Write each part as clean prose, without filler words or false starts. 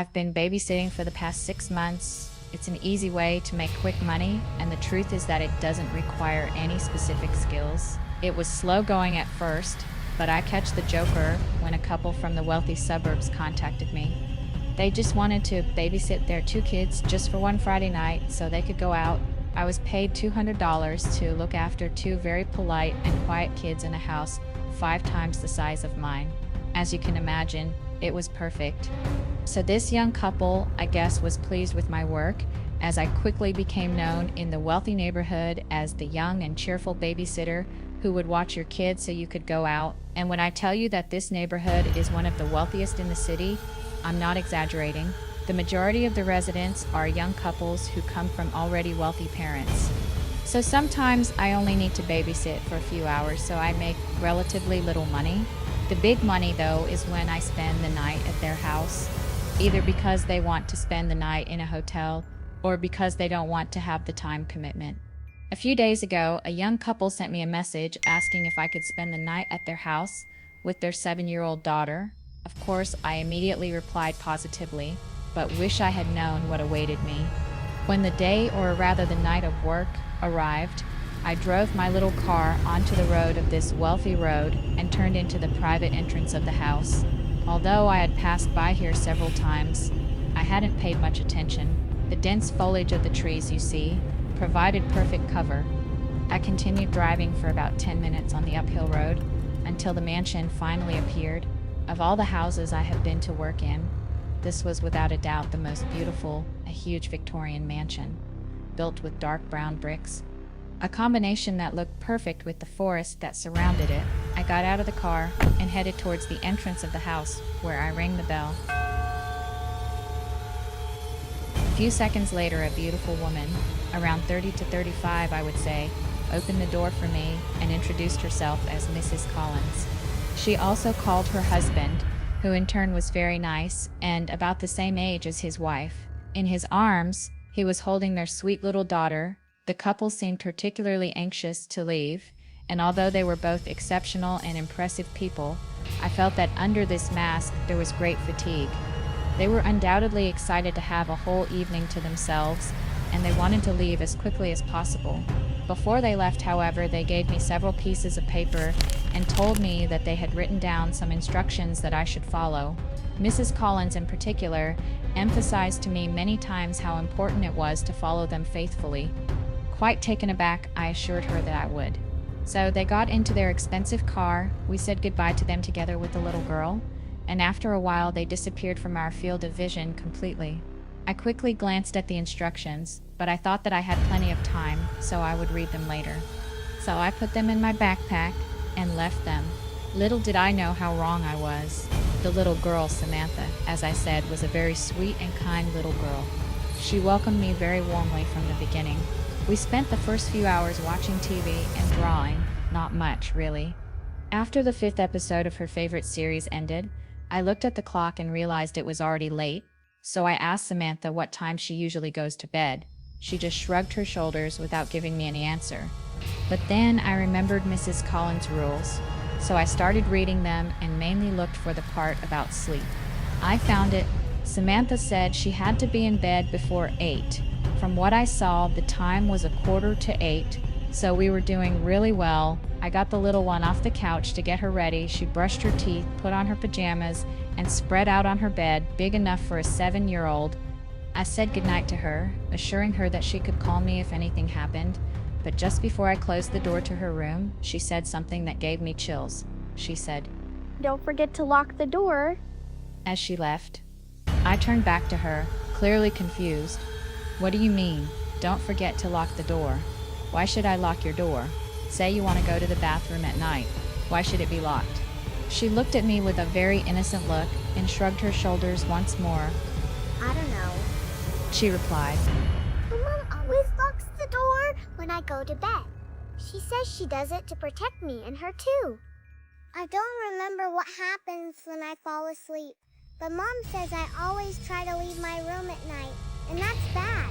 I've been babysitting for the past 6 months. It's an easy way to make quick money, and the truth is that it doesn't require any specific skills. It was slow going at first, but I catch the joker when a couple from the wealthy suburbs contacted me. They just wanted to babysit their 2 kids just for one Friday night so they could go out. I was paid $200 to look after 2 very polite and quiet kids in a house 5 times the size of mine. As you can imagine, it was perfect. So this young couple, I guess, was pleased with my work, as I quickly became known in the wealthy neighborhood as the young and cheerful babysitter who would watch your kids so you could go out. And when I tell you that this neighborhood is one of the wealthiest in the city, I'm not exaggerating. The majority of the residents are young couples who come from already wealthy parents. So sometimes I only need to babysit for a few hours, so I make relatively little money. The big money, though, is when I spend the night at their house, either because they want to spend the night in a hotel or because they don't want to have the time commitment. A few days ago, a young couple sent me a message asking if I could spend the night at their house with their 7-year-old daughter. Of course, I immediately replied positively, but wish I had known what awaited me. When the day, or rather the night of work, arrived, I drove my little car onto the road of this wealthy road and turned into the private entrance of the house. Although I had passed by here several times, I hadn't paid much attention. The dense foliage of the trees, you see, provided perfect cover. I continued driving for about 10 minutes on the uphill road until the mansion finally appeared. Of all the houses I have been to work in, this was without a doubt the most beautiful, a huge Victorian mansion, built with dark brown bricks, a combination that looked perfect with the forest that surrounded it. I got out of the car and headed towards the entrance of the house, where I rang the bell. A few seconds later, a beautiful woman, around 30 to 35 I would say, opened the door for me and introduced herself as Mrs. Collins. She also called her husband, who in turn was very nice and about the same age as his wife. In his arms, he was holding their sweet little daughter. The couple seemed particularly anxious to leave, and although they were both exceptional and impressive people, I felt that under this mask there was great fatigue. They were undoubtedly excited to have a whole evening to themselves, and they wanted to leave as quickly as possible. Before they left, however, they gave me several pieces of paper and told me that they had written down some instructions that I should follow. Mrs. Collins, in particular, emphasized to me many times how important it was to follow them faithfully. Quite taken aback, I assured her that I would. So they got into their expensive car, we said goodbye to them together with the little girl, and after a while they disappeared from our field of vision completely. I quickly glanced at the instructions, but I thought that I had plenty of time, so I would read them later. So I put them in my backpack and left them. Little did I know how wrong I was. The little girl, Samantha, as I said, was a very sweet and kind little girl. She welcomed me very warmly from the beginning. We spent the first few hours watching TV and drawing, not much, really. After the 5th episode of her favorite series ended, I looked at the clock and realized it was already late, so I asked Samantha what time she usually goes to bed. She just shrugged her shoulders without giving me any answer. But then I remembered Mrs. Collins' rules, so I started reading them and mainly looked for the part about sleep. I found it. Samantha said she had to be in bed before 8. From what I saw, the time was 7:45, so we were doing really well. I got the little one off the couch to get her ready. She brushed her teeth, put on her pajamas, and spread out on her bed, big enough for a 7-year-old. I said goodnight to her, assuring her that she could call me if anything happened, but just before I closed the door to her room, she said something that gave me chills. She said, "Don't forget to lock the door." as she left. I turned back to her, clearly confused. "What do you mean? Don't forget to lock the door. Why should I lock your door? Say you want to go to the bathroom at night. Why should it be locked?" She looked at me with a very innocent look and shrugged her shoulders once more. "I don't know." She replied, "But Mom always locks the door when I go to bed. She says she does it to protect me and her too. I don't remember what happens when I fall asleep, but Mom says I always try to leave my room at night, and that's bad."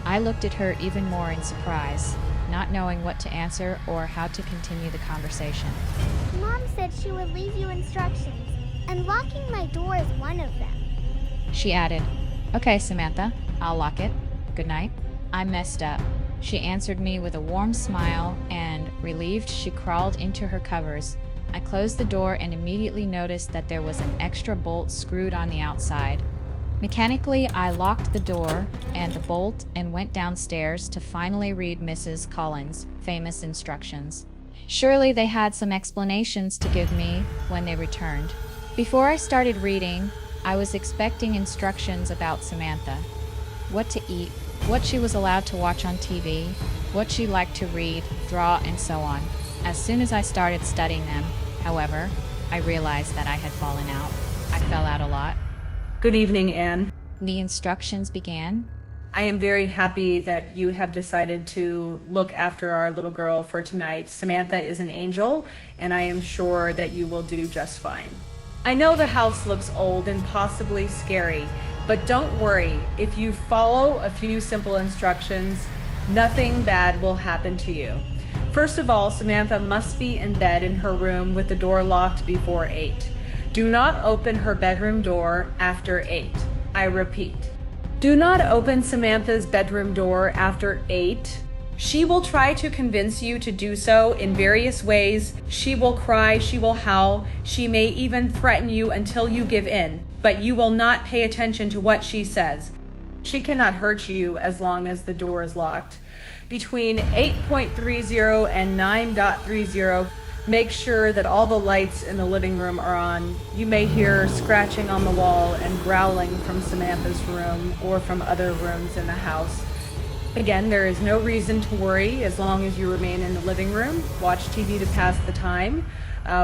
I looked at her even more in surprise, not knowing what to answer or how to continue the conversation. "Mom said she would leave you instructions, and locking my door is one of them." She added, "Okay, Samantha, I'll lock it. Good night." I messed up. She answered me with a warm smile, and, relieved, she crawled into her covers. I closed the door and immediately noticed that there was an extra bolt screwed on the outside. Mechanically, I locked the door and the bolt and went downstairs to finally read Mrs. Collins' famous instructions. Surely they had some explanations to give me when they returned. Before I started reading, I was expecting instructions about Samantha. What to eat, what she was allowed to watch on TV, what she liked to read, draw, and so on. As soon as I started studying them, however, I realized that I had fallen out. I fell out a lot. Good evening, Anne. The instructions began. I am very happy that you have decided to look after our little girl for tonight. Samantha is an angel, and I am sure that you will do just fine. I know the house looks old and possibly scary, but don't worry. If you follow a few simple instructions, nothing bad will happen to you. First of all, Samantha must be in bed in her room with the door locked before 8. Do not open her bedroom door after 8. I repeat, do not open Samantha's bedroom door after 8. She will try to convince you to do so in various ways. She will cry, she will howl, she may even threaten you until you give in, but you will not pay attention to what she says. She cannot hurt you as long as the door is locked. Between 8.30 and 9.30, make sure that all the lights in the living room are on. You may hear scratching on the wall and growling from Samantha's room or from other rooms in the house. Again, there is no reason to worry as long as you remain in the living room. Watch TV to pass the time.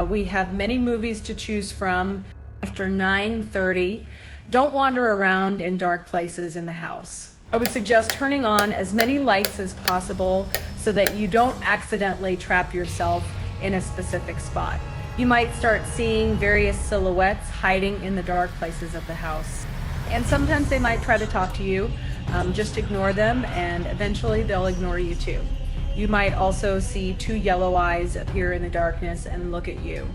We have many movies to choose from after 9:30. Don't wander around in dark places in the house. I would suggest turning on as many lights as possible so that you don't accidentally trap yourself in a specific spot. You might start seeing various silhouettes hiding in the dark places of the house. And sometimes they might try to talk to you. Just ignore them, and eventually they'll ignore you too. You might also see two yellow eyes appear in the darkness and look at you.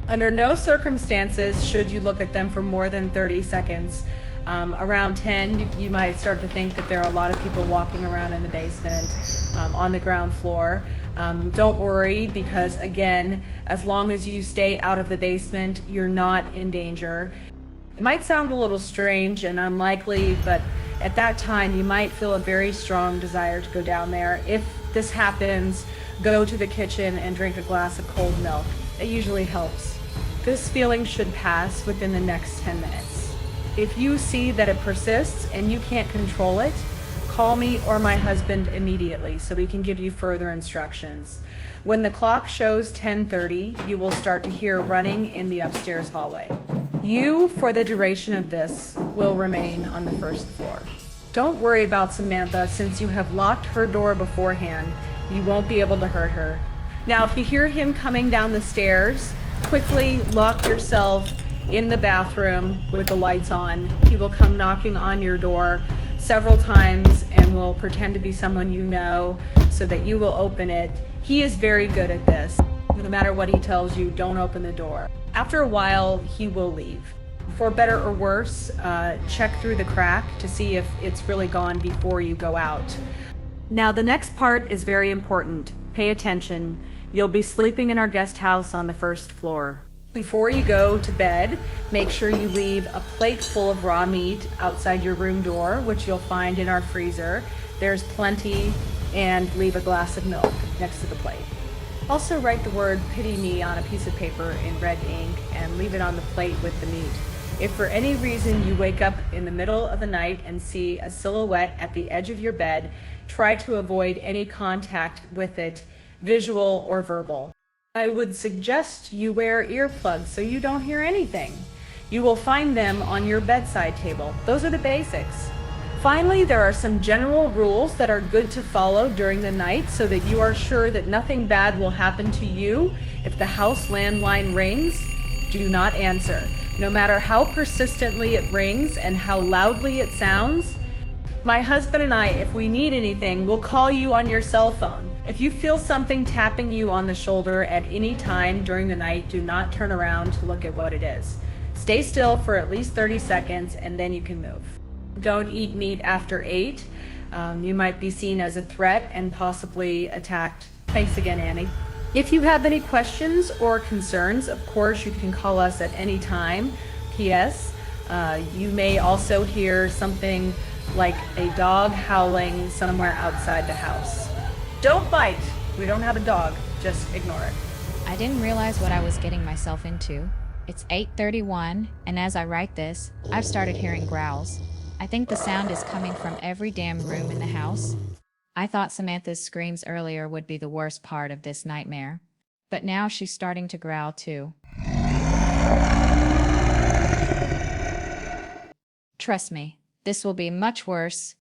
Under no circumstances should you look at them for more than 30 seconds. Around 10, you might start to think that there are a lot of people walking around in the basement, on the ground floor. Don't worry, because again, as long as you stay out of the basement, you're not in danger. It might sound a little strange and unlikely, but at that time you might feel a very strong desire to go down there. If this happens, go to the kitchen and drink a glass of cold milk. It usually helps. This feeling should pass within the next 10 minutes. If you see that it persists and you can't control it, call me or my husband immediately so we can give you further instructions. When the clock shows 10:30, you will start to hear running in the upstairs hallway. You, for the duration of this, will remain on the first floor. Don't worry about Samantha, since you have locked her door beforehand. You won't be able to hurt her. Now, if you hear him coming down the stairs, quickly lock yourself in the bathroom with the lights on. He will come knocking on your door several times and will pretend to be someone you know so that you will open it. He is very good at this. No matter what he tells you, don't open the door. After a while, he will leave. For better or worse, check through the crack to see if it's really gone before you go out. Now, the next part is very important. Pay attention. You'll be sleeping in our guest house on the first floor. Before you go to bed, make sure you leave a plate full of raw meat outside your room door, which you'll find in our freezer. There's plenty, and leave a glass of milk next to the plate. Also write the word "pity me" on a piece of paper in red ink and leave it on the plate with the meat. If for any reason you wake up in the middle of the night and see a silhouette at the edge of your bed, try to avoid any contact with it, visual or verbal. I would suggest you wear earplugs so you don't hear anything. You will find them on your bedside table. Those are the basics. Finally, there are some general rules that are good to follow during the night so that you are sure that nothing bad will happen to you. If the house landline rings, do not answer. No matter how persistently it rings and how loudly it sounds, my husband and I, if we need anything, will call you on your cell phone. If you feel something tapping you on the shoulder at any time during the night, do not turn around to look at what it is. Stay still for at least 30 seconds and then you can move. Don't eat meat after 8. You might be seen as a threat and possibly attacked. Thanks again, Annie. If you have any questions or concerns, of course, you can call us at any time. P.S. You may also hear something like a dog howling somewhere outside the house. Don't bite. We don't have a dog. Just ignore it. I didn't realize what I was getting myself into. It's 8:31, and as I write this, I've started hearing growls. I think the sound is coming from every damn room in the house. I thought Samantha's screams earlier would be the worst part of this nightmare. But now she's starting to growl too. Trust me, this will be much worse.